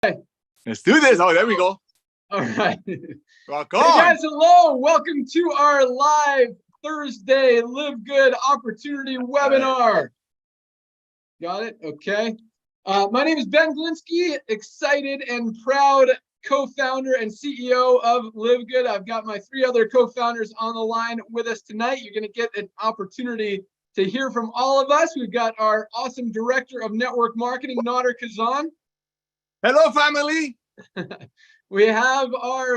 Let's do this. Oh, there we go. All right. Welcome. Hey guys, hello. Welcome to our live Thursday Live Good Opportunity webinar. Got it? Okay. My name is Ben Glinsky, excited and proud co-founder and CEO of Live Good. I've got my three other co-founders on the line with us tonight. You're going to get an opportunity to hear from all of us. We've got our awesome Director of Network Marketing, Nader Kazan. Hello, family. We have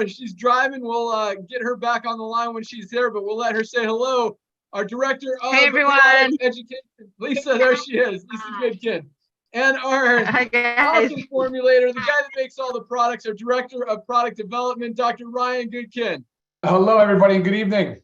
she's driving. We'll get her back on the line when she's there, but we'll let her say hello. Our Director of everyone. Education, Lisa, there she is. Lisa Goodkin. And our guys. awesome formulator, the guy that makes all the products, our Director of Product Development, Dr. Ryan Goodkin. Hello, everybody. Good evening.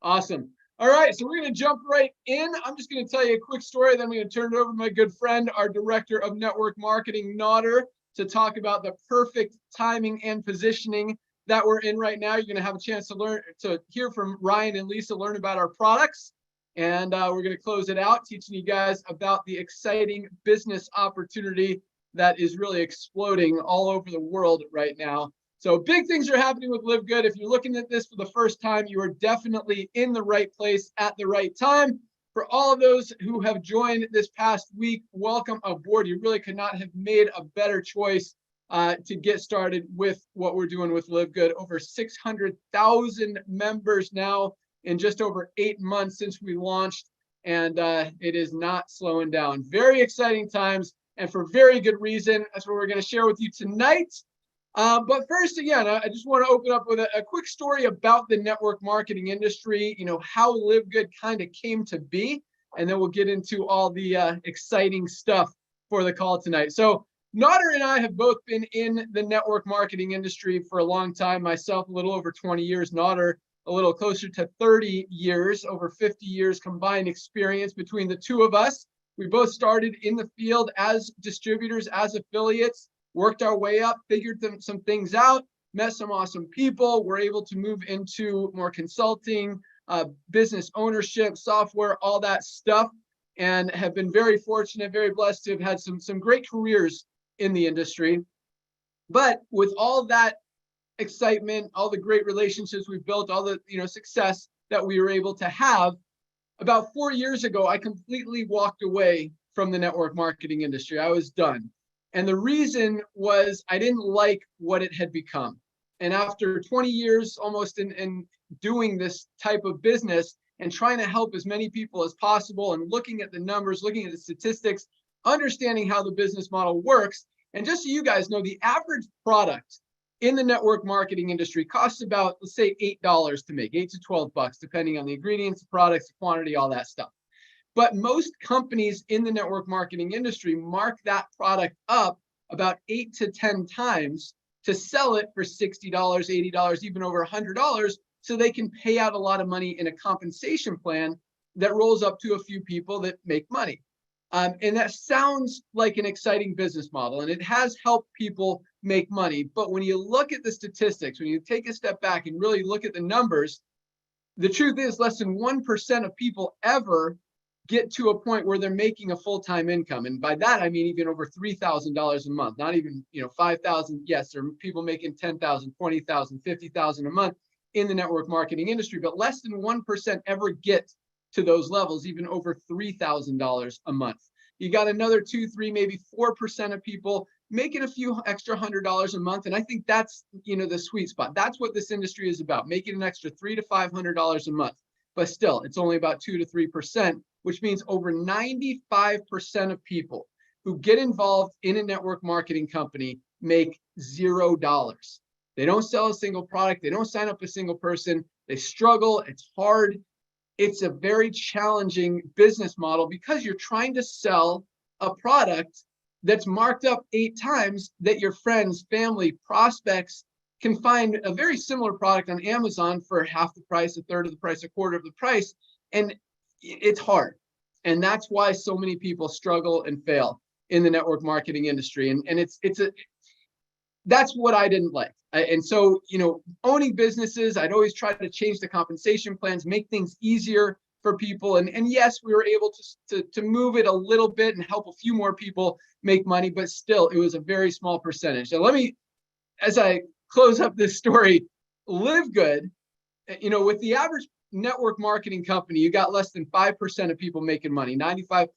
Awesome. All right, so we're going to jump right in. I'm just going to tell you a quick story, then I'm going to turn it over to my good friend, our Director of Network Marketing, Nader, to talk about the perfect timing and positioning that we're in right now. You're going to have a chance to hear from Ryan and Lisa, learn about our products, and we're going to close it out, teaching you guys about the exciting business opportunity that is really exploding all over the world right now. So big things are happening with Live Good. If you're looking at this for the first time, you are definitely in the right place at the right time. For all of those who have joined this past week, welcome aboard. You really could not have made a better choice to get started with what we're doing with Live Good. Over 600,000 members now in just over 8 months since we launched, and it is not slowing down. Very exciting times, and for very good reason. That's what we're going to share with you tonight. But first, again, I just want to open up with a quick story about the network marketing industry, how Live Good kind of came to be, and then we'll get into all the exciting stuff for the call tonight. So Nader and I have both been in the network marketing industry for a long time. Myself, a little over 20 years, Nader, a little closer to 30 years, over 50 years combined experience between the two of us. We both started in the field as distributors, as affiliates, worked our way up, figured some things out, met some awesome people, were able to move into more consulting, business ownership, software, all that stuff, and have been very fortunate, very blessed to have had some great careers in the industry. But with all that excitement, all the great relationships we've built, all the success that we were able to have, about 4 years ago, I completely walked away from the network marketing industry. I was done. And the reason was I didn't like what it had become. And after 20 years almost in doing this type of business and trying to help as many people as possible and looking at the numbers, looking at the statistics, understanding how the business model works. And just so you guys know, the average product in the network marketing industry costs about, let's say, $8 to make, $8 to $12, depending on the ingredients, the products, the quantity, all that stuff. But most companies in the network marketing industry mark that product up about 8 to 10 times to sell it for $60, $80, even over $100, so they can pay out a lot of money in a compensation plan that rolls up to a few people that make money. And that sounds like an exciting business model, and it has helped people make money. But when you look at the statistics, when you take a step back and really look at the numbers, the truth is less than 1% of people ever get to a point where they're making a full-time income. And by that, I mean even over $3,000 a month, not even, 5,000. Yes, there are people making 10,000, 20,000, 50,000 a month in the network marketing industry, but less than 1% ever get to those levels, even over $3,000 a month. You got another 2, 3, maybe 4% of people making a few extra $100 a month. And I think that's, the sweet spot. That's what this industry is about, making an extra $300 to $500 a month. But still, it's only about 2 to 3%, which means over 95% of people who get involved in a network marketing company make $0. They don't sell a single product. They don't sign up a single person. They struggle. It's hard. It's a very challenging business model because you're trying to sell a product that's marked up 8 times that your friends, family, prospects can find a very similar product on Amazon for half the price, a third of the price, a quarter of the price. And it's hard. And that's why so many people struggle and fail in the network marketing industry. And that's what I didn't like. And so, owning businesses, I'd always try to change the compensation plans, make things easier for people. And yes, we were able to move it a little bit and help a few more people make money, but still it was a very small percentage. Now let me, as I close up this story, LiveGood, with the average network marketing company, you got less than 5% of people making money, 95%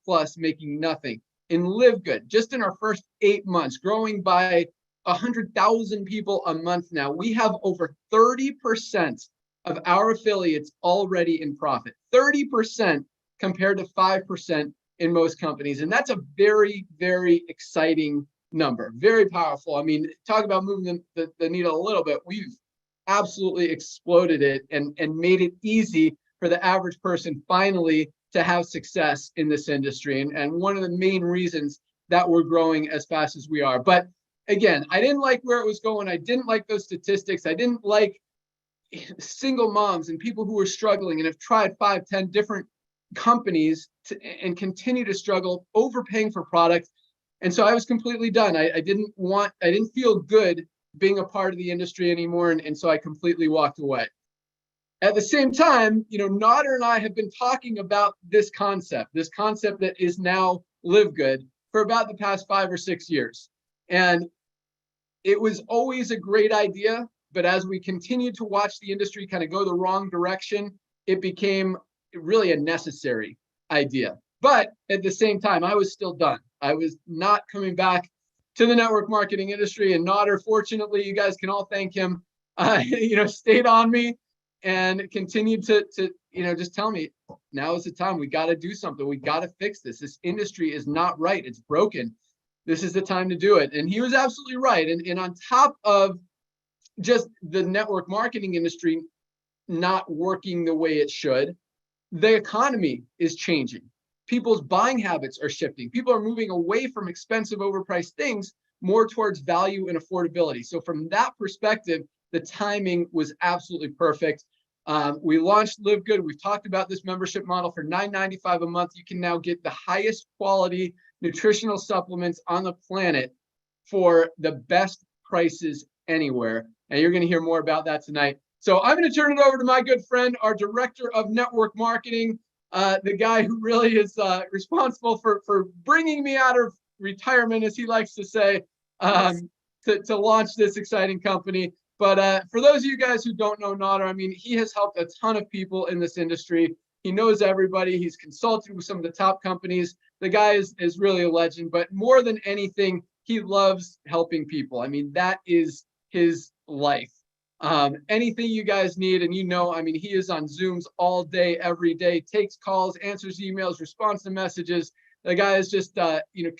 plus making nothing. In LiveGood, just in our first 8 months, growing by 100,000 people a month now, we have over 30% of our affiliates already in profit. 30% compared to 5% in most companies. And that's a very, very exciting number, very powerful. I mean, talk about moving the needle a little bit. We've absolutely exploded it and made it easy for the average person finally to have success in this industry. And one of the main reasons that we're growing as fast as we are. But again, I didn't like where it was going. I didn't like those statistics. I didn't like single moms and people who were struggling and have tried 5, 10 different companies and continue to struggle overpaying for products. And so I was completely done. I didn't feel good being a part of the industry anymore. And so I completely walked away. At the same time, Nodder and I have been talking about this concept that is now LiveGood for about the past 5 or 6 years. And it was always a great idea, but as we continued to watch the industry kind of go the wrong direction, it became really a necessary idea. But at the same time, I was still done. I was not coming back to the network marketing industry. And Nodder, fortunately, you guys can all thank him, stayed on me and continued to just tell me, now is the time. We got to do something. We got to fix this. This industry is not right. It's broken. This is the time to do it. And he was absolutely right. And on top of just the network marketing industry not working the way it should, the economy is changing. People's buying habits are shifting. People are moving away from expensive, overpriced things more towards value and affordability. So from that perspective, the timing was absolutely perfect. We launched LiveGood. We've talked about this membership model for $9.95 a month. You can now get the highest quality nutritional supplements on the planet for the best prices anywhere. And you're going to hear more about that tonight. So I'm going to turn it over to my good friend, our director of network marketing, the guy who really is responsible for bringing me out of retirement, as he likes to say, to launch this exciting company. But for those of you guys who don't know Nodder, I mean, he has helped a ton of people in this industry. He knows everybody. He's consulted with some of the top companies. The guy is really a legend. But more than anything, he loves helping people. I mean, that is his life. Anything you guys need, and I mean, he is on Zooms all day, every day, takes calls, answers emails, responds to messages. The guy is just,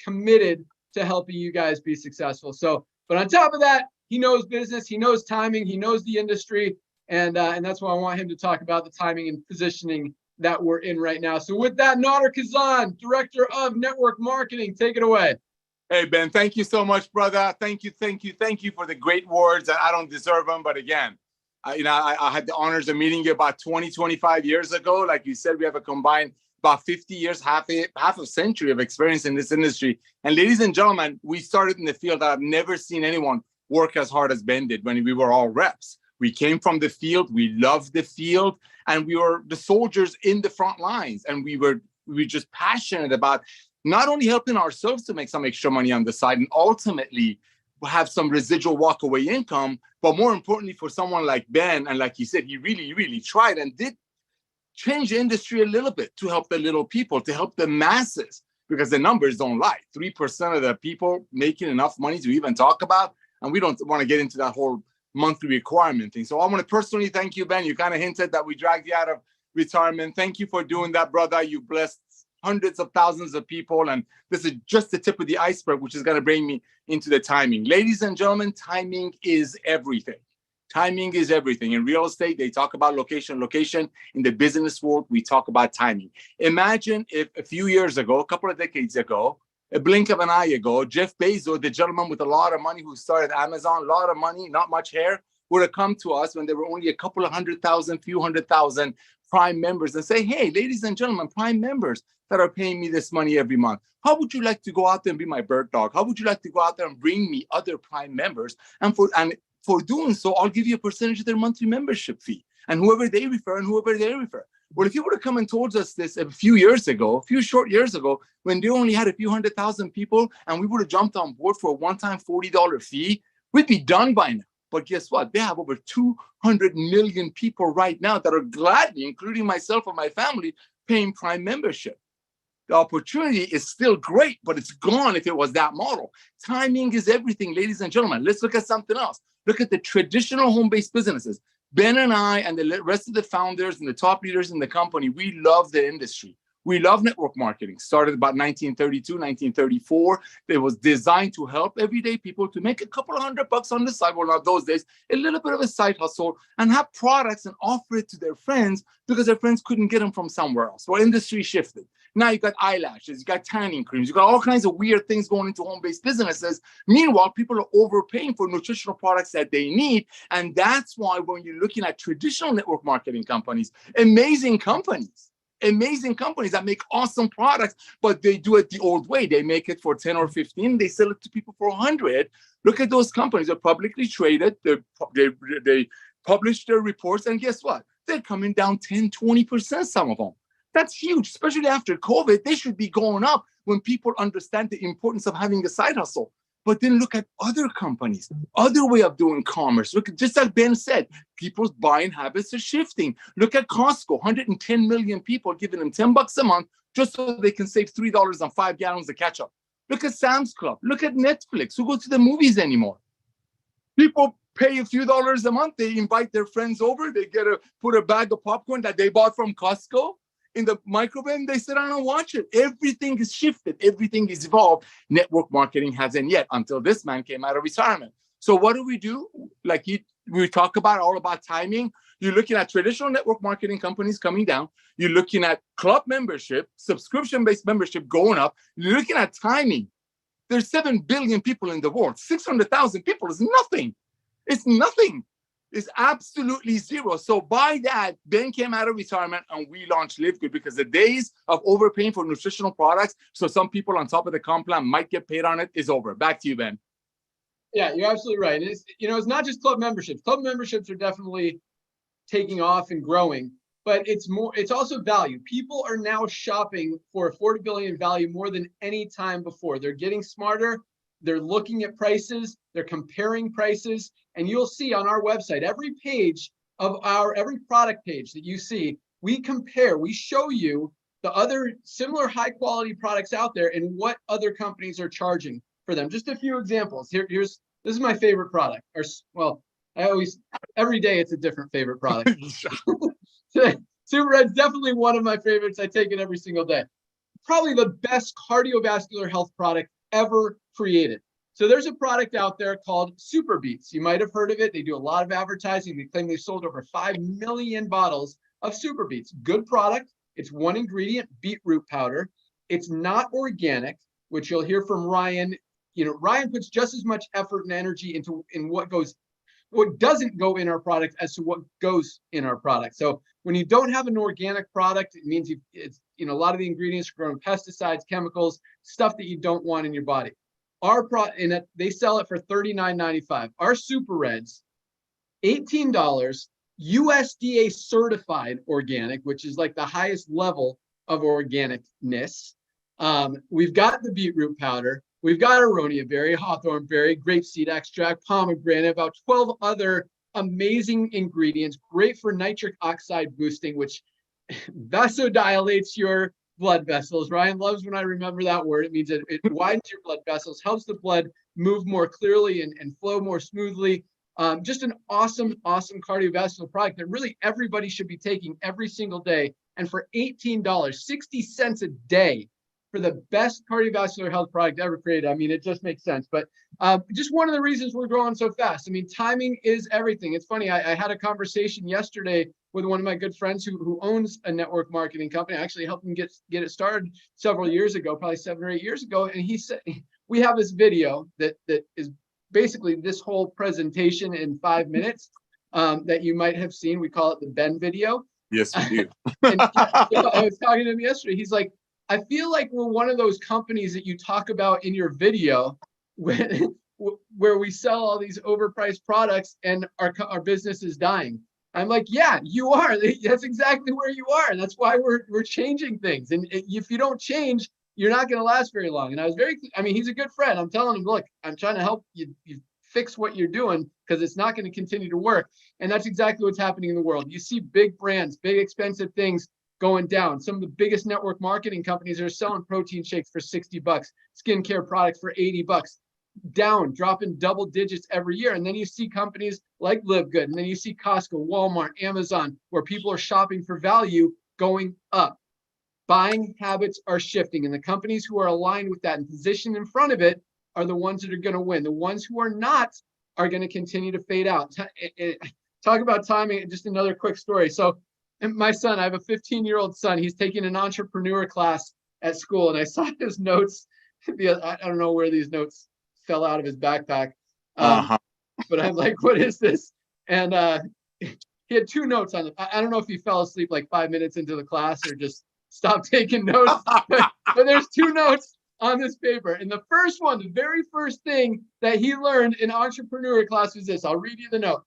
committed to helping you guys be successful. So, but on top of that, he knows business, he knows timing, he knows the industry, and that's why I want him to talk about the timing and positioning that we're in right now. So with that, Nodder Kazan, Director of Network Marketing, take it away. Hey, Ben, thank you so much, brother. Thank you for the great words. I don't deserve them, but again, I had the honors of meeting you about 25 years ago. Like you said, we have a combined about 50 years, half a century of experience in this industry. And ladies and gentlemen, we started in the field that I've never seen anyone work as hard as Ben did when we were all reps. We came from the field, we loved the field, and we were the soldiers in the front lines. And we were just passionate about not only helping ourselves to make some extra money on the side and ultimately have some residual walkaway income, but more importantly for someone like Ben, and like he said, he really, really tried and did change the industry a little bit to help the little people, to help the masses, because the numbers don't lie. 3% of the people making enough money to even talk about, and we don't want to get into that whole monthly requirement thing. So I want to personally thank you, Ben. You kind of hinted that we dragged you out of retirement. Thank you for doing that, brother. You blessed hundreds of thousands of people, and this is just the tip of the iceberg, which is going to bring me into the timing. Ladies and gentlemen, timing is everything. Timing is everything. In real estate, they talk about location. In the business world, we talk about timing. Imagine if a few years ago, a couple of decades ago, a blink of an eye ago, Jeff Bezos, the gentleman with a lot of money who started Amazon, a lot of money, not much hair, would have come to us when there were only a couple of few hundred thousand Prime members and say, hey, ladies and gentlemen, Prime members that are paying me this money every month, how would you like to go out there and be my bird dog? How would you like to go out there and bring me other Prime members? And for doing so, I'll give you a percentage of their monthly membership fee. And whoever they refer. Well, if you would have come and told us this a few short years ago, when they only had a few 100,000 people, and we would have jumped on board for a one-time $40 fee, we'd be done by now. But guess what? They have over 200 million people right now that are gladly, including myself and my family, paying Prime membership. The opportunity is still great, but it's gone if it was that model. Timing is everything, ladies and gentlemen. Let's look at something else. Look at the traditional home-based businesses. Ben and I and the rest of the founders and the top leaders in the company, we love the industry. We love network marketing. Started about 1932, 1934. It was designed to help everyday people to make a couple of $100 on the side. Well, not those days, a little bit of a side hustle, and have products and offer it to their friends because their friends couldn't get them from somewhere else. Well, industry shifted. Now you got eyelashes, you got tanning creams, you got all kinds of weird things going into home-based businesses. Meanwhile, people are overpaying for nutritional products that they need. And that's why when you're looking at traditional network marketing companies, amazing companies that make awesome products, but they do it the old way. They make it for 10 or 15, they sell it to people for 100. Look at those companies. They're publicly traded. They publish their reports, and guess what? They're coming down 10, 20%, some of them. That's huge, especially after COVID. They should be going up when people understand the importance of having a side hustle. But then look at other companies, other way of doing commerce. Look, just like Ben said, people's buying habits are shifting. Look at Costco, 110 million people giving them $10 a month just so they can save $3 on 5 gallons of ketchup. Look at Sam's Club. Look at Netflix. Who goes to the movies anymore? People pay a few dollars a month. They invite their friends over. They put a bag of popcorn that they bought from Costco in the microwave, and they sit down and watch it. Everything is shifted. Everything is evolved. Network marketing hasn't yet, until this man came out of retirement. So what do? Like we talk about all about timing. You're looking at traditional network marketing companies coming down. You're looking at club membership, subscription-based membership going up. You're looking at timing. There's 7 billion people in the world. 600,000 people is nothing. It's nothing. It's absolutely zero. So by that, Ben came out of retirement and we launched LiveGood, because the days of overpaying for nutritional products, so some people on top of the comp plan might get paid on it, is over. Back to you, Ben. Yeah, you're absolutely right. It's not just club memberships. Club memberships are definitely taking off and growing, but it's also value. People are now shopping for affordability and value more than any time before. They're getting smarter. They're looking at prices. They're comparing prices. And you'll see on our website, every product page that you see, we compare, we show you the other similar high quality products out there and what other companies are charging for them. Just a few examples. This is my favorite product. Every day it's a different favorite product. Super Red's definitely one of my favorites. I take it every single day. Probably the best cardiovascular health product ever created. So there's a product out there called Super Beets. You might have heard of it. They do a lot of advertising. They claim they've sold over 5 million bottles of Super Beets. Good product. It's one ingredient, beetroot powder. It's not organic, which you'll hear from Ryan. Ryan puts just as much effort and energy in what doesn't go in our product as to what goes in our product. So when you don't have an organic product, it means a lot of the ingredients are grown with pesticides, chemicals, stuff that you don't want in your body. They sell it for $39.95. Our Super Reds, $18, USDA certified organic, which is like the highest level of organicness. We've got the beetroot powder. We've got aronia berry, hawthorn berry, grapeseed extract, pomegranate, about 12 other amazing ingredients, great for nitric oxide boosting, which vasodilates your blood vessels. Ryan loves when I remember that word. It means it widens your blood vessels, helps the blood move more clearly and flow more smoothly. Just an awesome cardiovascular product that really everybody should be taking every single day. And for $18, 60 cents a day for the best cardiovascular health product ever created. I mean, it just makes sense. But just one of the reasons we're growing so fast. I mean, timing is everything. It's funny. I had a conversation yesterday with one of my good friends who owns a network marketing company. I actually helped him get it started several years ago, probably 7 or 8 years ago. And he said, we have this video that is basically this whole presentation in 5 minutes that you might have seen. We call it the Ben video. Yes, we do. And I was talking to him yesterday. He's like, I feel like we're one of those companies that you talk about in your video where we sell all these overpriced products and our business is dying. I'm like, yeah, you are. That's exactly where you are. That's why we're changing things. And if you don't change, you're not going to last very long. And I was I mean, he's a good friend. I'm telling him, look, I'm trying to help you fix what you're doing because it's not going to continue to work. And that's exactly what's happening in the world. You see big brands, big expensive things going down. Some of the biggest network marketing companies are selling protein shakes for $60, skincare products for $80, down, dropping double digits every year. And then you see companies like LiveGood, and then you see Costco, Walmart, Amazon, where people are shopping for value going up. Buying habits are shifting, and the companies who are aligned with that and positioned in front of it are the ones that are going to win. The ones who are not are going to continue to fade out. Talk about timing. Just another quick story. So my son, I have a 15-year-old son. He's taking an entrepreneur class at school, and I saw his notes. I don't know where these notes fell out of his backpack. But I'm like, what is this? And he had 2 notes on it. I don't know if he fell asleep like 5 minutes into the class or just stopped taking notes. but there's 2 notes on this paper. And the first one, the very first thing that he learned in entrepreneur class was this. I'll read you the note.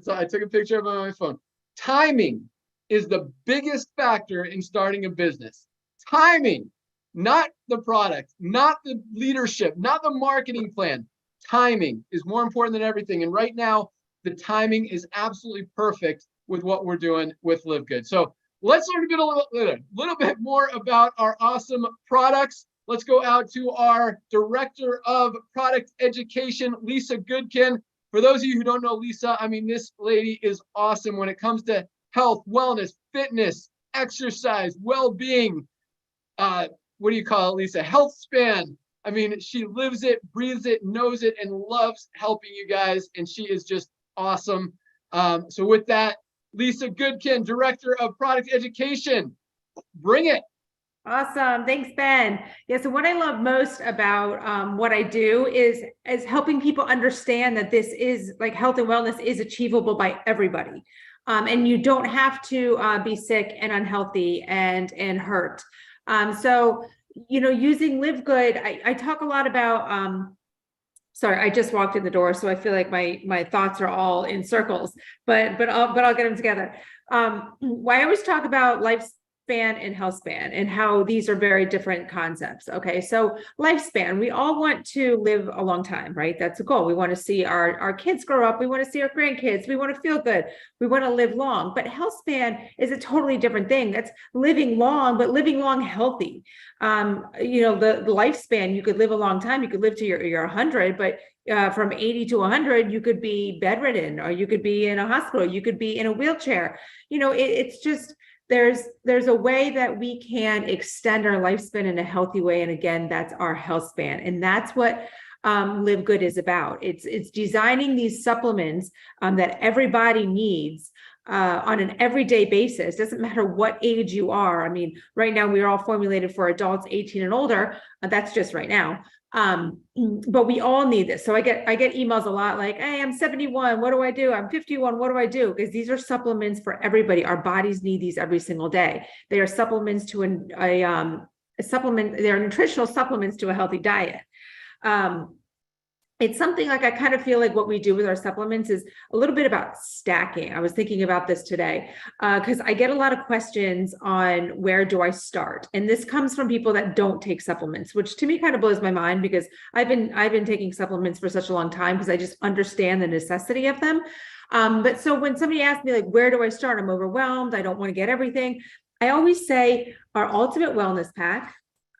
So I took a picture of it on my phone. Timing is the biggest factor in starting a business. Timing, not the product, not the leadership, not the marketing plan. Timing is more important than everything. And right now, the timing is absolutely perfect with what we're doing with LiveGood. So let's learn a little bit more about our awesome products. Let's go out to our Director of Product Education, Lisa Goodkin. For those of you who don't know Lisa, I mean, this lady is awesome when it comes to health, wellness, fitness, exercise, well-being. What do you call it, Lisa? Health span. I mean, she lives it, breathes it, knows it, and loves helping you guys. And she is just awesome. So with that, Lisa Goodkin, Director of Product Education, bring it. Awesome. Thanks, Ben. Yeah, so what I love most about what I do is helping people understand that this is like health and wellness is achievable by everybody. And you don't have to be sick and unhealthy and hurt. So, you know, using LiveGood, I talk a lot about, sorry, I just walked in the door, so I feel like my thoughts are all in circles, but I'll get them together. Why I always talk about lifespan and health span and how these are very different concepts. Okay, so lifespan, we all want to live a long time, right? That's a goal. We want to see our kids grow up. We want to see our grandkids. We want to feel good. We want to live long. But health span is a totally different thing. That's living long, but living long healthy. You know, the lifespan, you could live a long time. You could live to your 100, but from 80 to 100, you could be bedridden, or you could be in a hospital. You could be in a wheelchair. You know, it's just, there's a way that we can extend our lifespan in a healthy way. And again, that's our health span. And that's what LiveGood is about. It's designing these supplements that everybody needs on an everyday basis. Doesn't matter what age you are. I mean, right now we are all formulated for adults 18 and older. That's just right now. But we all need this. So I get emails a lot like, hey, I'm 71. What do I do? I'm 51. What do I do? Because these are supplements for everybody. Our bodies need these every single day. They are supplements to a supplement. They're nutritional supplements to a healthy diet. It's something like I kind of feel like what we do with our supplements is a little bit about stacking. I was thinking about this today because I get a lot of questions on where do I start? And this comes from people that don't take supplements, which to me kind of blows my mind because I've been taking supplements for such a long time because I just understand the necessity of them. But so when somebody asks me like, where do I start? I'm overwhelmed. I don't want to get everything. I always say our ultimate wellness pack,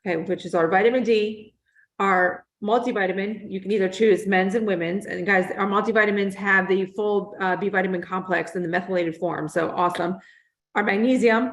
okay, which is our vitamin D, our multivitamin. You can either choose men's and women's. And guys, our multivitamins have the full B vitamin complex in the methylated form. So awesome. Our magnesium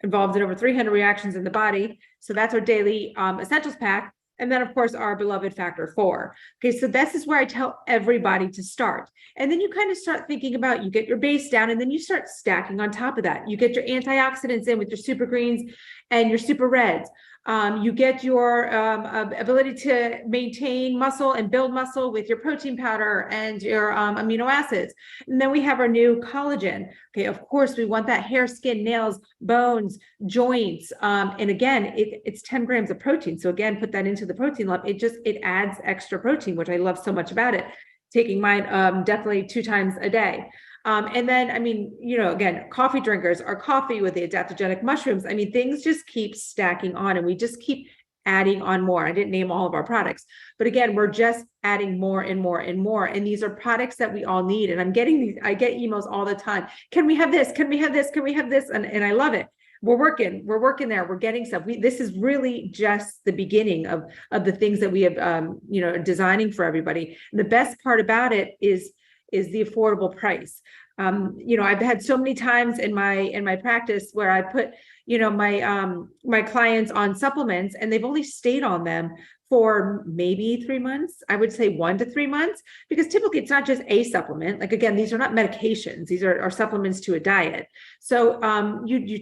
involved in over 300 reactions in the body. So that's our daily essentials pack. And then of course, our beloved factor 4. Okay, so this is where I tell everybody to start. And then you kind of start thinking about, you get your base down and then you start stacking on top of that. You get your antioxidants in with your super greens and your super reds. You get your ability to maintain muscle and build muscle with your protein powder and your amino acids. And then we have our new collagen. Okay, of course, we want that hair, skin, nails, bones, joints. And again, it's 10 grams of protein. So again, put that into the protein lump. It adds extra protein, which I love so much about it. Taking mine definitely 2 times a day. And then, I mean, again, coffee drinkers, our coffee with the adaptogenic mushrooms. I mean, things just keep stacking on, and we just keep adding on more. I didn't name all of our products, but again, we're just adding more and more and more. And these are products that we all need. And I get emails all the time. Can we have this? Can we have this? Can we have this? And I love it. We're working there. We're getting stuff. This is really just the beginning of the things that we have, designing for everybody. And the best part about it is the affordable price. I've had so many times in my practice where I put, my clients on supplements, and they've only stayed on them for maybe 3 months. I would say 1 to 3 months, because typically it's not just a supplement. Like, again, these are not medications. These are supplements to a diet. So you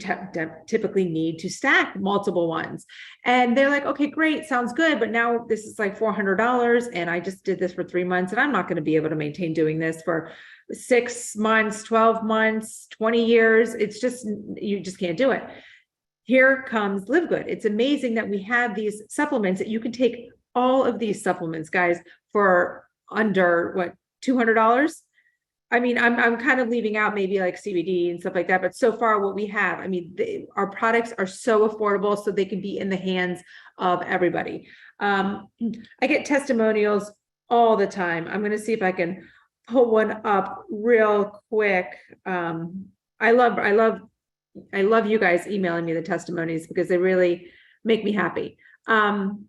typically need to stack multiple ones. And they're like, okay, great. Sounds good. But now this is like $400, and I just did this for 3 months, and I'm not going to be able to maintain doing this for 6 months, 12 months, 20 years. It's just, you just can't do it. Here comes LiveGood. It's amazing that we have these supplements that you can take all of these supplements, guys, for under what, $200. I mean, I'm kind of leaving out maybe like CBD and stuff like that, but so far what we have, I mean, our products are so affordable, so they can be in the hands of everybody. I get testimonials all the time. I'm going to see if I can pull one up real quick. I love you guys emailing me the testimonies, because they really make me happy. I'm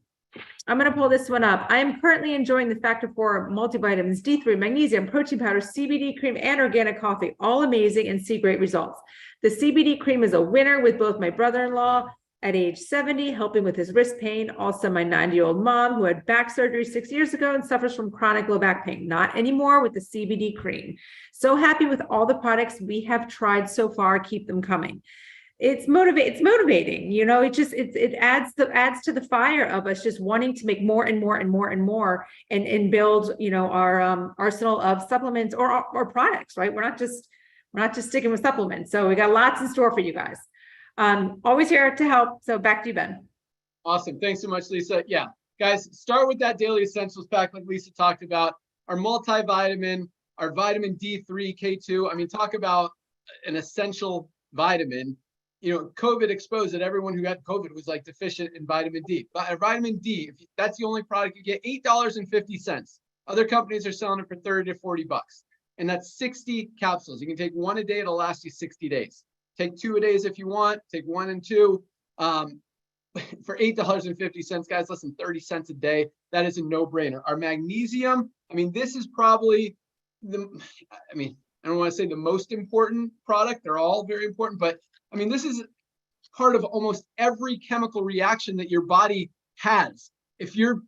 going to pull this one up. I am currently enjoying the Factor 4 multivitamins, D3, magnesium, protein powder, CBD cream, and organic coffee. All amazing, and see great results. The CBD cream is a winner with both my brother-in-law at age 70, helping with his wrist pain. Also, my 90-year-old mom, who had back surgery 6 years ago and suffers from chronic low back pain. Not anymore with the CBD cream. So happy with all the products we have tried so far. Keep them coming. It's motivating. It adds to the fire of us just wanting to make more and more and more and more, and build, our arsenal of supplements or products, right? We're not just sticking with supplements. So we got lots in store for you guys. Always here to help. So back to you, Ben. Awesome. Thanks so much, Lisa. Yeah, guys, start with that daily essentials pack like Lisa talked about. Our multivitamin, our vitamin D3, K2. I mean, talk about an essential vitamin. COVID exposed that everyone who got COVID was like deficient in vitamin D. But vitamin D, if that's the only product you get, $8.50. Other companies are selling it for $30 to $40. And that's 60 capsules. You can take one a day. It'll last you 60 days. Take 2 a days if you want. Take 1 and 2. For $8.50, guys, less than 30 cents a day. That is a no-brainer. Our magnesium, I mean, this is probably I don't want to say the most important product. They're all very important, but I mean, this is part of almost every chemical reaction that your body has. If you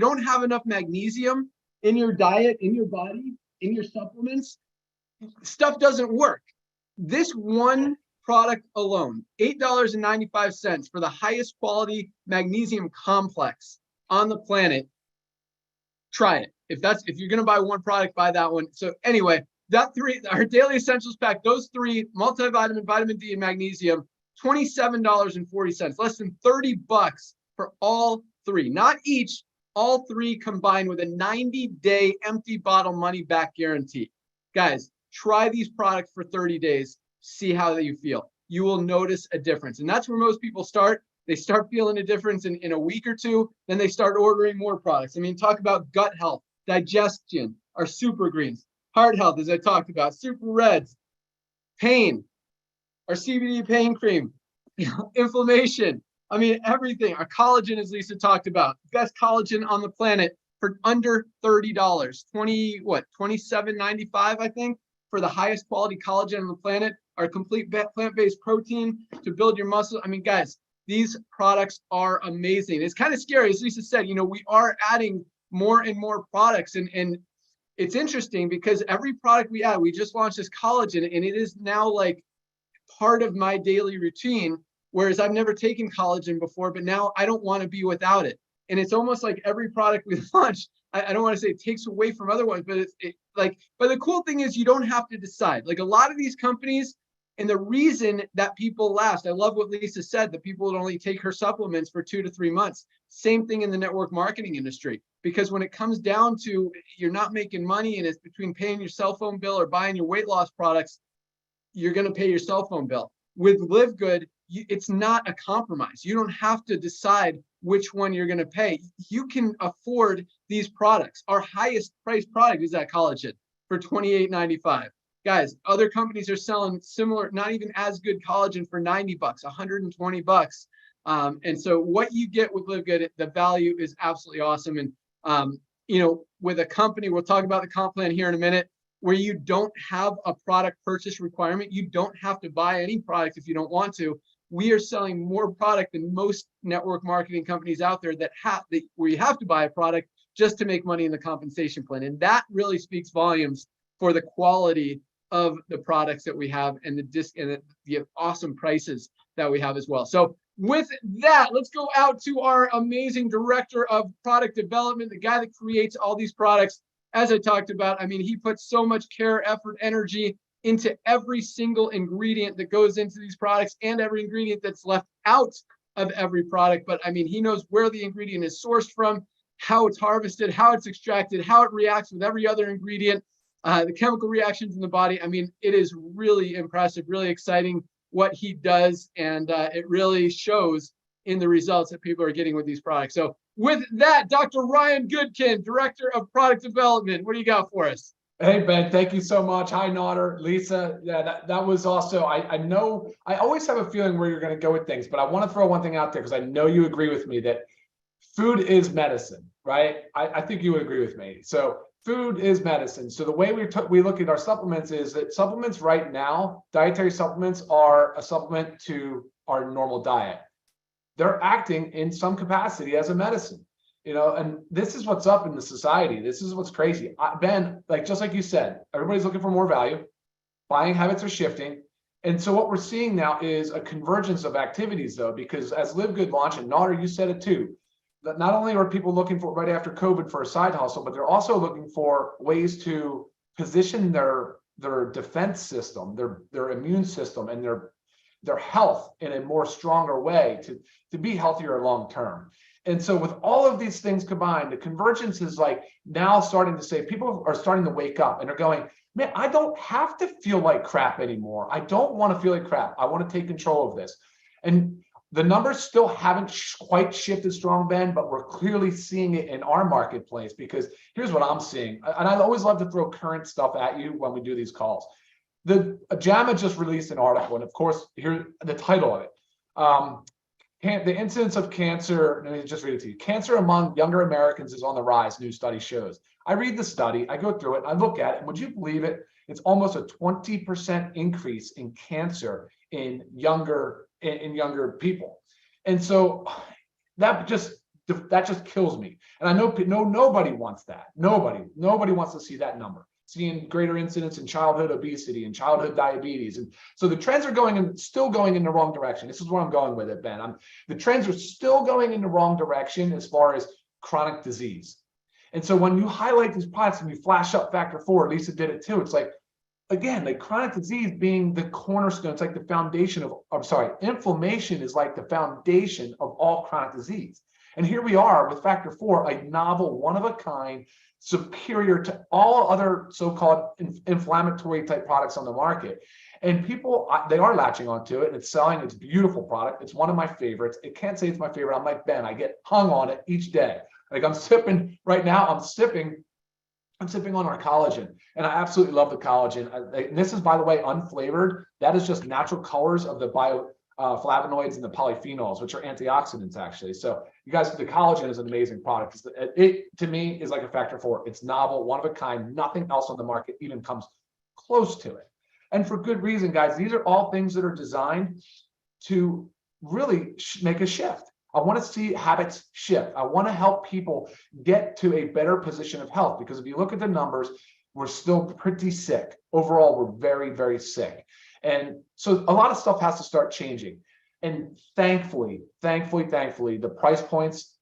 don't have enough magnesium in your diet, in your body, in your supplements, stuff doesn't work. This one product alone, $8.95 for the highest quality magnesium complex on the planet. Try it. If you're going to buy one product, buy that one. So anyway, our daily essentials pack, those 3, multivitamin, vitamin D, and magnesium, $27.40, less than $30 for all 3, not each, all 3 combined with a 90-day empty bottle money back guarantee. Guys, try these products for 30 days. See how you feel. You will notice a difference. And that's where most people start. They start feeling a difference in a week or 2. Then they start ordering more products. I mean, talk about gut health, digestion, our super greens, heart health, as I talked about, super reds, pain, our CBD pain cream, inflammation. I mean, everything. Our collagen, as Lisa talked about, best collagen on the planet for under $30. $27.95, I think, for the highest quality collagen on the planet. Our complete plant-based protein to build your muscle. I mean, guys, these products are amazing. It's kind of scary. As Lisa said, we are adding more and more products. And it's interesting because every product we add, we just launched this collagen, and it is now like part of my daily routine. Whereas I've never taken collagen before, but now I don't want to be without it. And it's almost like every product we launch, I don't want to say it takes away from other ones, but but the cool thing is you don't have to decide. Like a lot of these companies, And the reason that people last, I love what Lisa said, that people would only take her supplements for 2 to 3 months. Same thing in the network marketing industry, because when it comes down to you're not making money and it's between paying your cell phone bill or buying your weight loss products, you're going to pay your cell phone bill. With LiveGood, it's not a compromise. You don't have to decide which one you're going to pay. You can afford these products. Our highest priced product is that collagen for $28.95. Guys, other companies are selling similar, not even as good collagen for $90, $120. And so what you get with LiveGood, the value is absolutely awesome. And, with a company, we'll talk about the comp plan here in a minute, where you don't have a product purchase requirement. You don't have to buy any product if you don't want to. We are selling more product than most network marketing companies out there where you have to buy a product just to make money in the compensation plan. And that really speaks volumes for the quality of the products that we have and the awesome prices that we have as well. So with that, let's go out to our amazing director of product development, the guy that creates all these products. As I talked about, I mean, he puts so much care, effort, energy into every single ingredient that goes into these products and every ingredient that's left out of every product. But I mean, he knows where the ingredient is sourced from, how it's harvested, how it's extracted, how it reacts with every other ingredient, the chemical reactions in the body. I mean, it is really impressive, really exciting what he does. And it really shows in the results that people are getting with these products. So with that, Dr. Ryan Goodkin, Director of Product Development, what do you got for us? Hey, Ben, thank you so much. Hi, Nader, Lisa. Yeah, that was also, I know, I always have a feeling where you're going to go with things, but I want to throw one thing out there because I know you agree with me that food is medicine, right? I think you would agree with me. So food is medicine. So the way we look at our supplements is that supplements right now, dietary supplements are a supplement to our normal diet. They're acting in some capacity as a medicine. And this is what's up in the society. This is what's crazy. Ben, just like you said, everybody's looking for more value. Buying habits are shifting. And so what we're seeing now is a convergence of activities, though, because as LiveGood launched, and Nader, you said it too, that not only are people looking for right after COVID for a side hustle, but they're also looking for ways to position their defense system, their immune system, and their health in a more stronger way to be healthier long term. And so with all of these things combined, the convergence is now starting to say, people are starting to wake up and they're going, man, I don't have to feel like crap anymore. I don't want to feel like crap. I want to take control of this. And the numbers still haven't quite shifted strong, Ben, but we're clearly seeing it in our marketplace, because here's what I'm seeing. And I always love to throw current stuff at you when we do these calls. The JAMA just released an article, and of course, here's the title of it. The incidence of cancer, let me just read it to you. Cancer among younger Americans is on the rise, new study shows. I read the study, I go through it, I look at it, and would you believe it? It's almost a 20% increase in cancer in younger people. And so that just kills me. And I know nobody wants that. Nobody wants to see that number. Seeing greater incidence in childhood obesity and childhood diabetes. And so the trends are still going in the wrong direction. This is where I'm going with it, Ben. The trends are still going in the wrong direction as far as chronic disease. And so when you highlight these products and you flash up factor 4, Lisa did it too. It's chronic disease being the cornerstone. It's like the foundation inflammation is like the foundation of all chronic disease. And here we are with factor 4, a novel, one of a kind, superior to all other so-called inflammatory type products on the market. And people, they are latching onto it, and it's selling. It's a beautiful product. It's one of my favorites. I can't say it's my favorite. I'm like Ben, I get hung on it each day. I'm sipping right now. I'm sipping on our collagen, and I absolutely love the collagen. And this is, by the way, unflavored. That is just natural colors of the bioflavonoids and the polyphenols, which are antioxidants, actually. So you guys, the collagen is an amazing product. It to me is like a factor 4. It's novel, one of a kind. Nothing else on the market even comes close to it. And for good reason, guys. These are all things that are designed to really make a shift. I want to see habits shift. I want to help people get to a better position of health, because if you look at the numbers, we're still pretty sick. Overall, we're very, very sick. And so a lot of stuff has to start changing. And thankfully, the price points,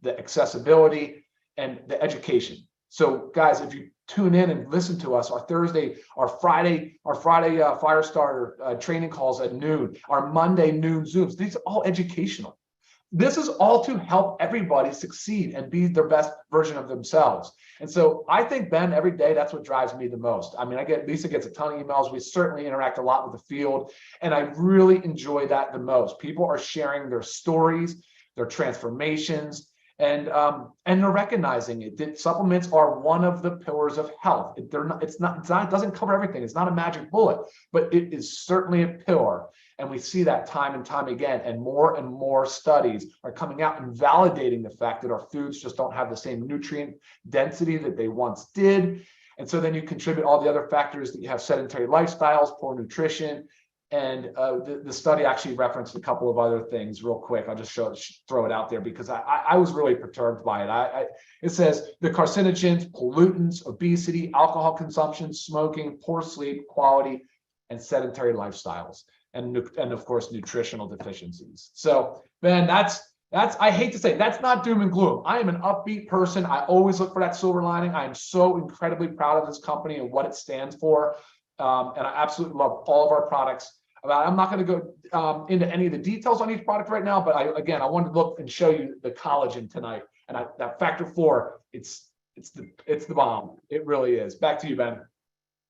the accessibility, and the education. So guys, tune in and listen to us. Our Thursday, our Friday fire starter training calls at noon, our Monday noon Zooms. These are all educational. This is all to help everybody succeed and be their best version of themselves. And so I think, Ben, every day, that's what drives me the most. I mean, Lisa gets a ton of emails. We certainly interact a lot with the field, and I really enjoy that the most. People are sharing their stories, their transformations, and they're recognizing it. That supplements are one of the pillars of health. It doesn't cover everything. It's not a magic bullet, but it is certainly a pillar. And we see that time and time again, and more studies are coming out and validating the fact that our foods just don't have the same nutrient density that they once did. And so then you contribute all the other factors that you have: sedentary lifestyles, poor nutrition. And the study actually referenced a couple of other things real quick. I'll just throw it out there because I was really perturbed by it. It says the carcinogens, pollutants, obesity, alcohol consumption, smoking, poor sleep quality, and sedentary lifestyles. And of course, nutritional deficiencies. So, Ben, that's I hate to say, that's not doom and gloom. I am an upbeat person. I always look for that silver lining. I am so incredibly proud of this company and what it stands for. And I absolutely love all of our products. I'm not going to go into any of the details on each product right now, but I wanted to look and show you the collagen tonight. And that factor 4, it's the bomb. It really is. Back to you, Ben.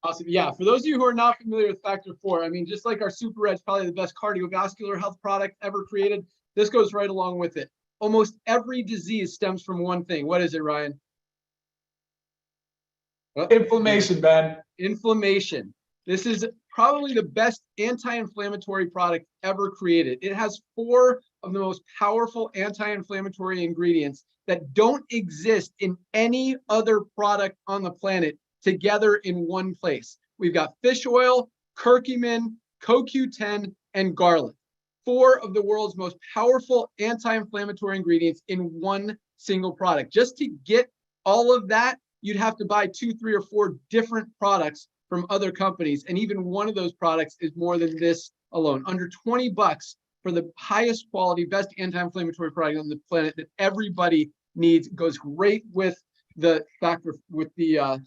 Awesome. Yeah, for those of you who are not familiar with Factor 4, I mean, just like our Super Red's probably the best cardiovascular health product ever created, this goes right along with it. Almost every disease stems from one thing. What is it, Ryan? Inflammation, Ben. Inflammation. This is probably the best anti-inflammatory product ever created. It has 4 of the most powerful anti-inflammatory ingredients that don't exist in any other product on the planet together in one place. We've got fish oil, curcumin, CoQ10, and garlic. 4 of the world's most powerful anti-inflammatory ingredients in one single product. Just to get all of that, you'd have to buy 2, 3, or 4 different products from other companies. And even one of those products is more than this alone. Under $20 for the highest quality, best anti-inflammatory product on the planet that everybody needs. It goes great with the factor, with the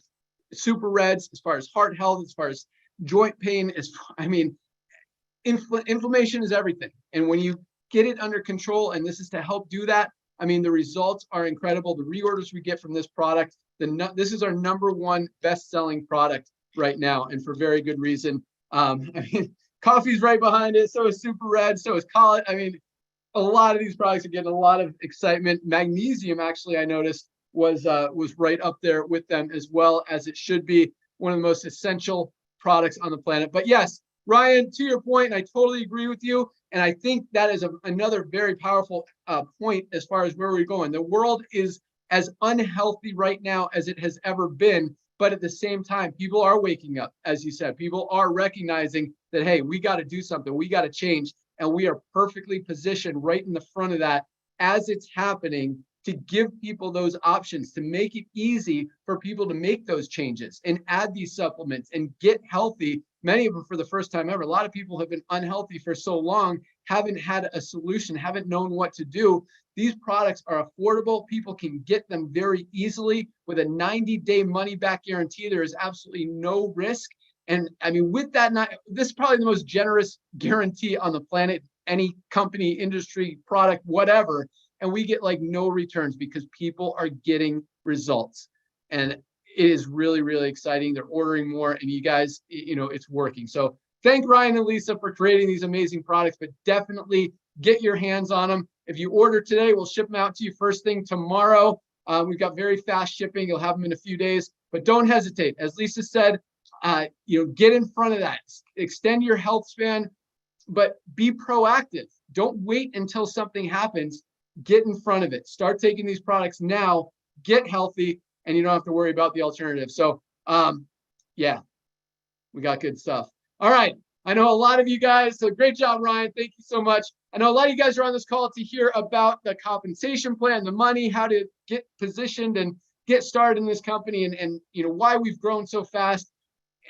Super Reds, as far as heart health, as far as joint pain. Inflammation is everything. And when you get it under control, and this is to help do that, I mean, the results are incredible. The reorders we get from this product, this is our #1 best-selling product right now, and for very good reason. Coffee's right behind it. So is Super Red. So is Collagen. I mean, a lot of these products are getting a lot of excitement. Magnesium, actually, I noticed was right up there with them, as well as it should be. One of the most essential products on the planet. But yes, Ryan, to your point, I totally agree with you. And I think that is another very powerful point as far as where we're going. The world is as unhealthy right now as it has ever been. But at the same time, people are waking up, as you said. People are recognizing that, hey, we got to do something. We got to change. And we are perfectly positioned right in the front of that as it's happening, to give people those options, to make it easy for people to make those changes and add these supplements and get healthy. Many of them for the first time ever. A lot of people have been unhealthy for so long, haven't had a solution, haven't known what to do. These products are affordable. People can get them very easily with a 90-day money-back guarantee. There is absolutely no risk. And I mean, with that, this is probably the most generous guarantee on the planet, any company, industry, product, whatever. And we get like no returns because people are getting results. And it is really, really exciting. They're ordering more, and you guys, it's working. So thank Ryan and Lisa for creating these amazing products, but definitely get your hands on them. If you order today, we'll ship them out to you first thing tomorrow. We've got very fast shipping. You'll have them in a few days, but don't hesitate. As Lisa said, get in front of that. Extend your health span, but be proactive. Don't wait until something happens. Get in front of it. Start taking these products now. Get healthy, and you don't have to worry about the alternative. So, yeah, we got good stuff. All right. I know a lot of you guys, so great job, Ryan. Thank you so much. I know a lot of you guys are on this call to hear about the compensation plan, the money, how to get positioned and get started in this company, and why we've grown so fast.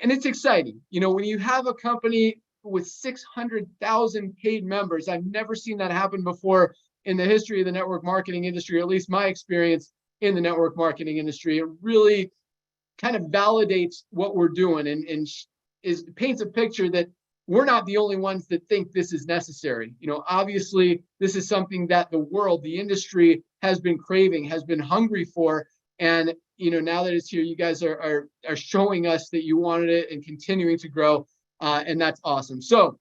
And it's exciting. When you have a company with 600,000 paid members, I've never seen that happen before in the history of the network marketing industry, or at least my experience in the network marketing industry. It really kind of validates what we're doing and paints a picture that we're not the only ones that think this is necessary. You know, obviously, this is something that the world, the industry has been craving, has been hungry for. And, you know, now that it's here, you guys are showing us that you wanted it and continuing to grow. And that's awesome. So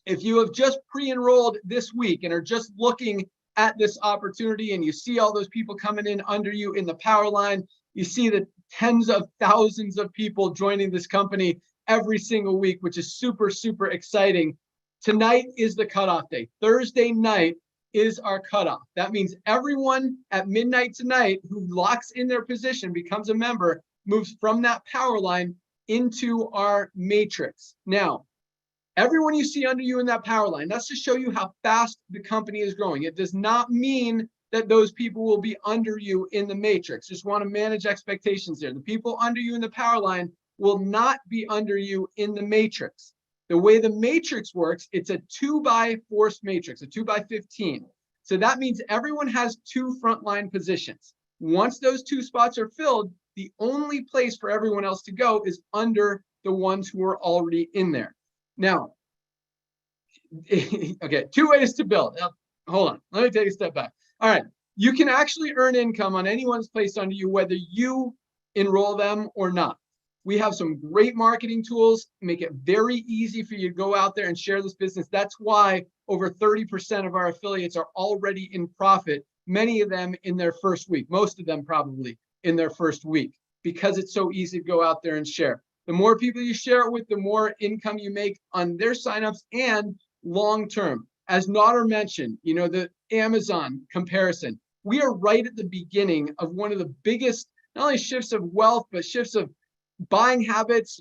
if you have just pre-enrolled this week and are just looking at this opportunity and you see all those people coming in under you in the power line, you see the tens of thousands of people joining this company every single week, which is super, super exciting. Tonight is the cutoff day. Thursday night is our cutoff. That means everyone at midnight tonight who locks in their position, becomes a member, moves from that power line into our matrix. Now, everyone you see under you in that power line, that's to show you how fast the company is growing. It does not mean that those people will be under you in the matrix. Just want to manage expectations there. The people under you in the power line will not be under you in the matrix. The way the matrix works, it's a 2x forced matrix, a 2x15. So that means everyone has 2 frontline positions. Once those 2 spots are filled, the only place for everyone else to go is under the ones who are already in there. Now, okay, 2 ways to build. Now, hold on, let me take a step back. All right, you can actually earn income on anyone's placed under you, whether you enroll them or not. We have some great marketing tools, make it very easy for you to go out there and share this business. That's why over 30% of our affiliates are already in profit, many of them in their first week, most of them probably in their first week, because it's so easy to go out there and share. The more people you share it with, the more income you make on their signups and long-term. As Nader mentioned, you know, the Amazon comparison, we are right at the beginning of one of the biggest, not only shifts of wealth, but shifts of buying habits,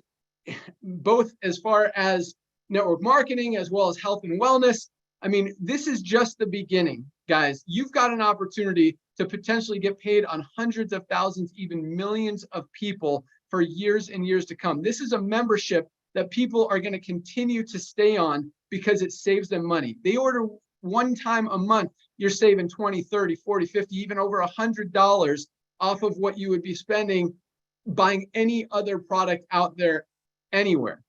both as far as network marketing, as well as health and wellness. I mean, this is just the beginning, guys. You've got an opportunity to potentially get paid on hundreds of thousands, even millions of people for years and years to come. This is a membership that people are going to continue to stay on because it saves them money. They order one time a month, you're saving 20, 30, 40, 50, even over $100 off of what you would be spending buying any other product out there anywhere.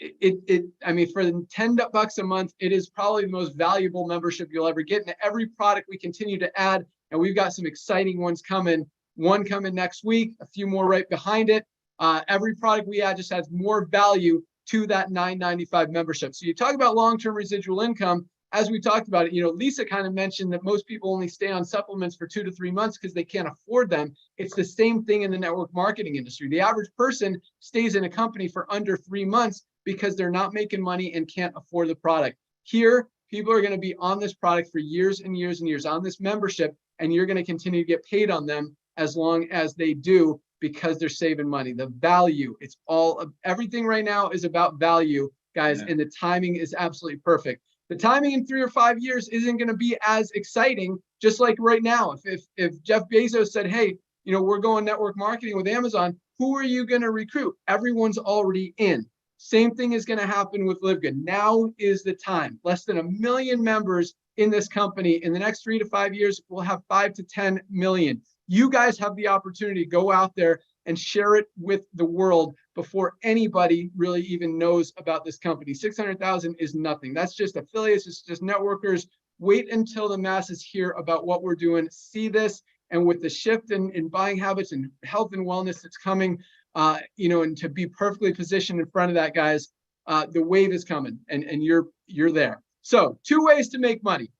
I mean, for $10 a month, it is probably the most valuable membership you'll ever get. And every product we continue to add, and we've got some exciting ones coming. One coming next week, a few more right behind it. Every product we add just adds more value to that $9.95 membership. So you talk about long-term residual income. As we talked about it, you know, Lisa kind of mentioned that most people only stay on supplements for 2 to 3 months because they can't afford them. It's the same thing in the network marketing industry. The average person stays in a company for under 3 months because they're not making money and can't afford the product. Here, people are going to be on this product for years and years and years on this membership, and you're going to continue to get paid on them as long as they do because they're saving money. The value, it's all, everything right now is about value, guys, and the timing is absolutely perfect. The timing in 3 or 5 years isn't going to be as exciting, just like right now. If Jeff Bezos said, hey, you know, we're going network marketing with Amazon, who are you going to recruit? Everyone's already in. Same thing is going to happen with LiveGood. Now is the time. Less than 1 million members in this company. In the next 3 to 5 years, we'll have 5 to 10 million. You guys have the opportunity to go out there and share it with the world before anybody really even knows about this company. 600,000 is nothing. That's just affiliates, it's just networkers. Wait until the masses hear about what we're doing, see this, and with the shift in buying habits and health and wellness that's coming, you know, and to be perfectly positioned in front of that, guys, the wave is coming and you're there. So 2 ways to make money.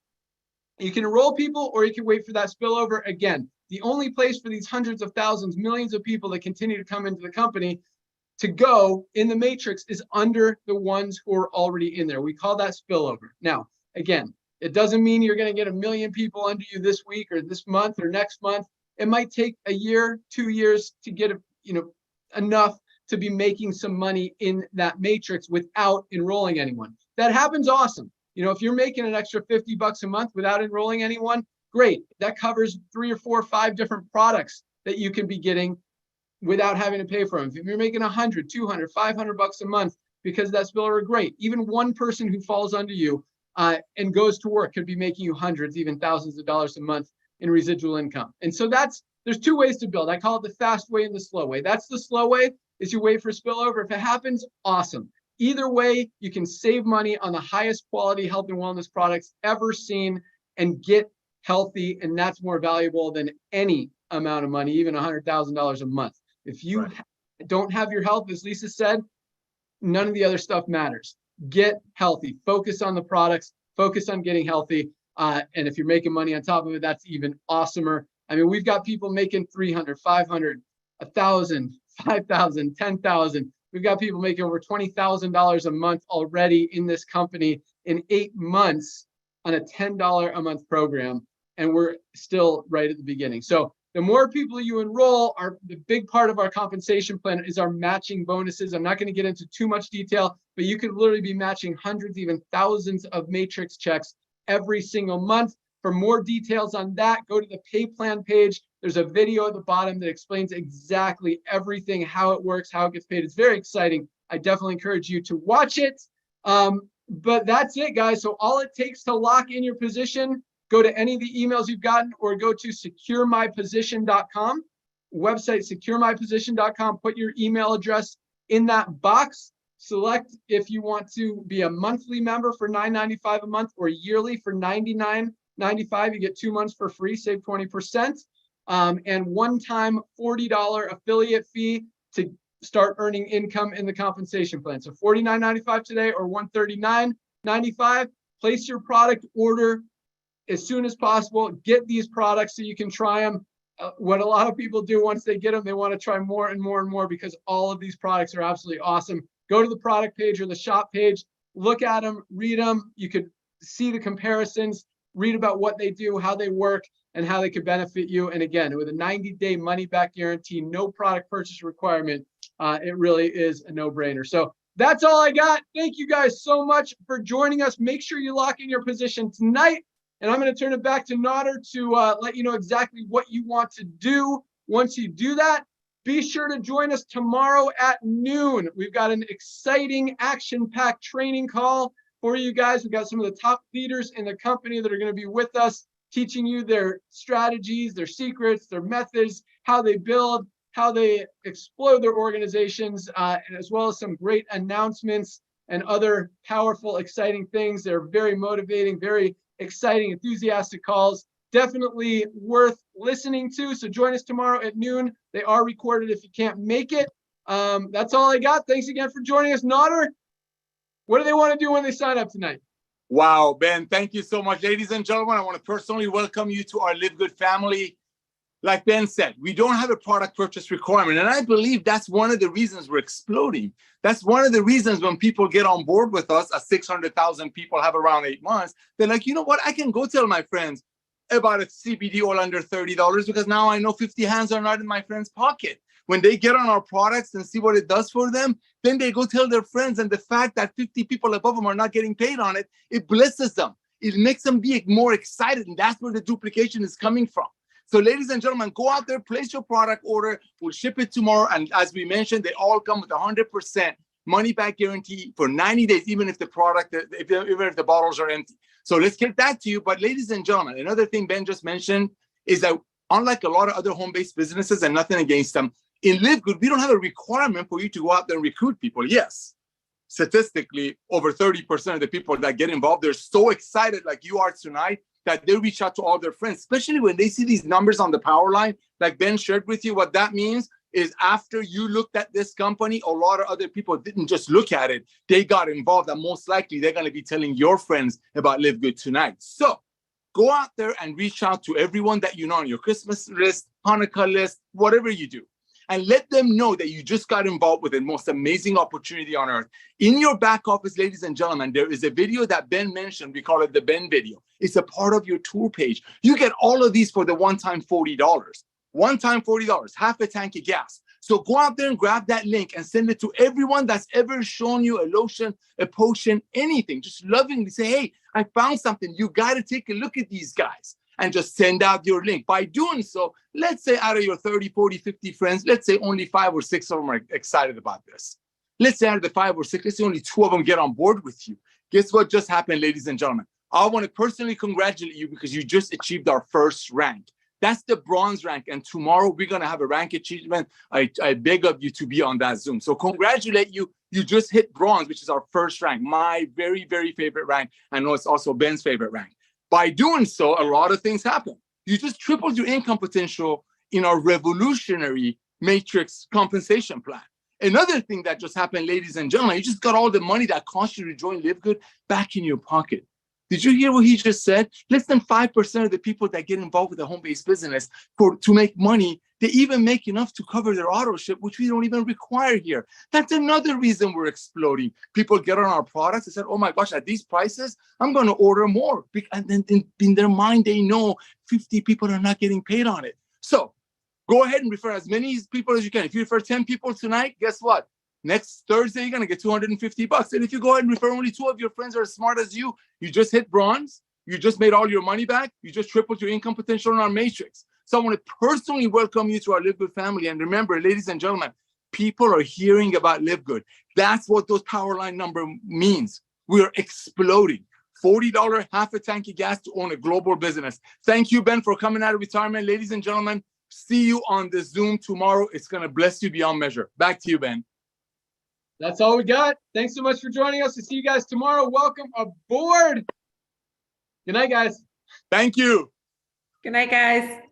You can enroll people or you can wait for that spillover. Again, the only place for these hundreds of thousands, millions of people that continue to come into the company to go in the matrix is under the ones who are already in there. We call that spillover. Now, again, it doesn't mean you're going to get 1 million people under you this week or this month or next month. It might take a year, 2 years to get, you know, enough to be making some money in that matrix without enrolling anyone. That happens, awesome. You know, if you're making an extra $50 a month without enrolling anyone, great. That covers 3 or 4 or 5 different products that you can be getting without having to pay for them. If you're making 100, 200, 500 bucks a month because of that spillover, great. Even one person who falls under you and goes to work could be making you hundreds, even thousands of dollars a month in residual income. And so that's there's two ways to build. I call it the fast way and the slow way. That's the slow way, is you wait for spillover. If it happens, awesome. Either way, you can save money on the highest quality health and wellness products ever seen and get healthy. And that's more valuable than any amount of money, even $100,000 a month. If you don't have your health, as Lisa said, none of the other stuff matters. Get healthy, focus on the products, focus on getting healthy. And if you're making money on top of it, that's even awesomer. I mean, we've got people making 300, 500, 1,000, 5,000, 10,000. We've got people making over $20,000 a month already in this company in 8 months on a $10 a month program. And we're still right at the beginning. So the more people you enroll, the big part of our compensation plan is our matching bonuses. I'm not going to get into too much detail, but you could literally be matching hundreds, even thousands of matrix checks every single month. For more details on that, go to the pay plan page. There's a video at the bottom that explains exactly everything, how it works, how it gets paid. It's very exciting. I definitely encourage you to watch it. But that's it, guys. So all it takes to lock in your position, go to any of the emails you've gotten or go to securemyposition.com, website securemyposition.com, put your email address in that box. Select if you want to be a monthly member for $9.95 a month or yearly for $99.95. You get 2 months for free, save 20%. And one-time $40 affiliate fee to start earning income in the compensation plan. So $49.95 today or $139.95. Place your product order as soon as possible. Get these products so you can try them. What a lot of people do once they get them, they want to try more and more and more because all of these products are absolutely awesome. Go to the product page or the shop page, look at them, read them. You could see the comparisons, read about what they do, how they work, and how they could benefit you. And again, with a 90-day money-back guarantee, no product purchase requirement, it really is a no-brainer. So that's all I got. Thank you guys so much for joining us. Make sure you lock in your position tonight. And I'm going to turn it back to Nader to let you know exactly what you want to do once you do that. Be sure to join us tomorrow at noon. We've got an exciting action-packed training call for you guys. We've got some of the top leaders in the company that are going to be with us, teaching you their strategies, their secrets, their methods, how they build, how they explode their organizations, as well as some great announcements and other powerful, exciting things. They're very motivating, very exciting, enthusiastic calls. Definitely worth listening to. So join us tomorrow at noon. They are recorded if you can't make it. That's all I got. Thanks again for joining us. Nader, what do they want to do when they sign up tonight? Wow, Ben, thank you so much. Ladies and gentlemen, I want to personally welcome you to our Live Good family. Like Ben said, we don't have a product purchase requirement. And I believe that's one of the reasons we're exploding. That's one of the reasons when people get on board with us, as 600,000 people have around 8 months, they're like, you know what? I can go tell my friends about a CBD oil under $30 because now I know 50 hands are not in my friend's pocket. When they get on our products and see what it does for them, then they go tell their friends. And the fact that 50 people above them are not getting paid on it, it blesses them. It makes them be more excited. And that's where the duplication is coming from. So ladies and gentlemen, go out there, place your product order. We'll ship it tomorrow. And as we mentioned, they all come with 100% money back guarantee for 90 days, even if the product, even if the bottles are empty. So let's get that to you. But ladies and gentlemen, another thing Ben just mentioned is that unlike a lot of other home-based businesses, and nothing against them, in LiveGood, we don't have a requirement for you to go out there and recruit people. Yes, statistically, over 30% of the people that get involved, they're so excited like you are tonight that they reach out to all their friends, especially when they see these numbers on the power line, like Ben shared with you. What that means is after you looked at this company, a lot of other people didn't just look at it, they got involved, and most likely they're going to be telling your friends about Live Good tonight. So go out there and reach out to everyone that you know on your Christmas list, Hanukkah list, whatever you do, and let them know that you just got involved with the most amazing opportunity on earth. In your back office, ladies and gentlemen, there is a video that Ben mentioned. We call it the Ben video. It's a part of your tour page. You get all of these for the one-time $40. One-time $40, half a tank of gas. So go out there and grab that link and send it to everyone that's ever shown you a lotion, a potion, anything. Just lovingly say, hey, I found something. You got to take a look at these guys. And just send out your link. By doing so, let's say out of your 30, 40, 50 friends, let's say only 5 or 6 of them are excited about this. Let's say out of the 5 or 6, let's say only 2 of them get on board with you. Guess what just happened, ladies and gentlemen? I want to personally congratulate you because you just achieved our first rank. That's the bronze rank. And tomorrow we're going to have a rank achievement. I beg of you to be on that Zoom. So congratulate you. You just hit bronze, which is our first rank, my very, very favorite rank. I know it's also Ben's favorite rank. By doing so, a lot of things happen. You just tripled your income potential in our revolutionary matrix compensation plan. Another thing that just happened, ladies and gentlemen, you just got all the money that cost you to join LiveGood back in your pocket. Did you hear what he just said? Less than 5% of the people that get involved with a home-based business to make money, they even make enough to cover their auto ship, which we don't even require here. That's another reason we're exploding. People get on our products and say, oh my gosh, at these prices, I'm going to order more. And then in their mind, they know 50 people are not getting paid on it. So go ahead and refer as many people as you can. If you refer 10 people tonight, guess what? Next Thursday, you're going to get $250. And if you go ahead and refer only 2 of your friends are as smart as you, you just hit bronze. You just made all your money back. You just tripled your income potential in our matrix. So I want to personally welcome you to our LiveGood family. And remember, ladies and gentlemen, people are hearing about LiveGood. That's what those power line number means. We are exploding. $40, half a tank of gas to own a global business. Thank you, Ben, for coming out of retirement. Ladies and gentlemen, see you on the Zoom tomorrow. It's going to bless you beyond measure. Back to you, Ben. That's all we got. Thanks so much for joining us. To see you guys tomorrow. Welcome aboard. Good night, guys. Thank you. Good night, guys.